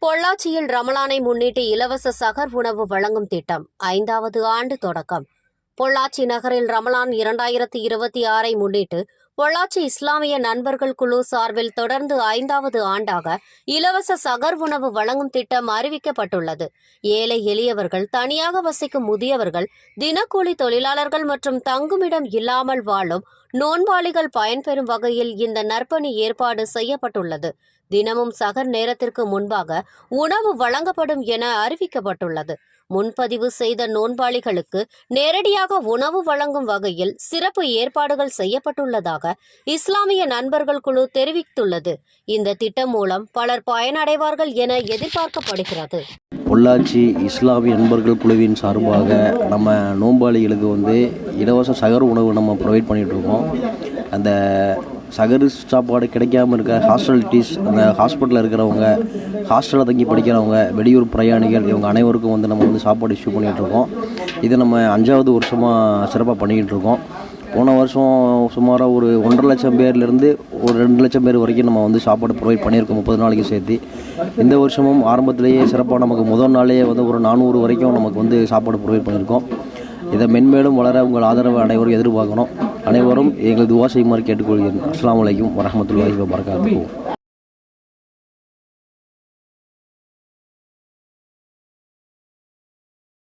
பொள்ளாச்சியில் ரமலானை முன்னிட்டு இலவச சகர் உணவு வழங்கும் திட்டம் 5வது ஆண்டு தொடக்கம். பொள்ளாச்சி நகரில் ரமலான் 2026 முன்னிட்டு பொள்ளாச்சி இஸ்லாமிய நண்பர்கள் குழு சார்பில் தொடர்ந்து 5வது ஆண்டாக இலவச சகர் உணவு வழங்கும் திட்டம் அறிவிக்கப்பட்டுள்ளது. ஏழை எளியவர்கள், தனியாக வசிக்கும் முதியவர்கள், தினக்கூலி தொழிலாளர்கள் மற்றும் தங்குமிடம் இல்லாமல் வாழும் நோன்பாளிகள் பயன்பெறும் வகையில் இந்த நற்பணி ஏற்பாடு செய்யப்பட்டுள்ளது. தினமும் சகர் நேரத்திற்கு முன்பாக உணவு வழங்கப்படும் என அறிவிக்கப்பட்டுள்ளது. முன்பதிவு செய்த நோன்பாளிகளுக்கு நேரடியாக உணவு வழங்கும் வகையில் சிறப்பு ஏற்பாடுகள் செய்யப்பட்டுள்ளதாக இஸ்லாமிய நண்பர்கள் குழு தெரிவித்துள்ளது. இந்த திட்டம் மூலம் பலர் பயனடைவார்கள் என எதிர்பார்க்கப்படுகிறது. பொள்ளாச்சி இஸ்லாமிய நண்பர்கள் குழுவின் சார்பாக நம்ம நோன்பாளிகளுக்கு இலவச சகர் உணவு நம்ம ப்ரொவைட் பண்ணிகிட்டு இருக்கோம். அந்த சகர் சாப்பாடு கிடைக்காமல் இருக்க ஹாஸ்டலிட்டிஸ், அந்த ஹாஸ்பிட்டலில் இருக்கிறவங்க, ஹாஸ்டலில் தங்கி படிக்கிறவங்க, வெளியூர் பிரயாணிகள், இவங்க அனைவருக்கும் நம்ம சாப்பாடு இஷ்யூ பண்ணிகிட்ருக்கோம். இதை நம்ம 5வது வருஷமாக சிறப்பாக பண்ணிக்கிட்டு இருக்கோம். போன வருஷம் சுமாராக ஒரு 1.5 லட்சம் பேர்லேருந்து ஒரு 2 லட்சம் பேர் வரைக்கும் நம்ம சாப்பாடு ப்ரொவைட் பண்ணியிருக்கோம் 30 நாளைக்கு சேர்த்து. இந்த வருஷமும் ஆரம்பத்திலேயே சிறப்பாக நமக்கு முதல் நாளே ஒரு 400 வரைக்கும் நமக்கு சாப்பாடு ப்ரொவைட் பண்ணியிருக்கோம். இதை மென்மேலும் வளர உங்கள் ஆதரவு அனைவரும் எதிர்பார்க்கணும். அனைவரும் எங்கள் துவா செய்யுமாறு கேட்டுக்கொள்கிறேன். அஸ்ஸலாமு அலைக்கும் வரஹ்மத்துல்லாஹி வபரகாத்துஹு.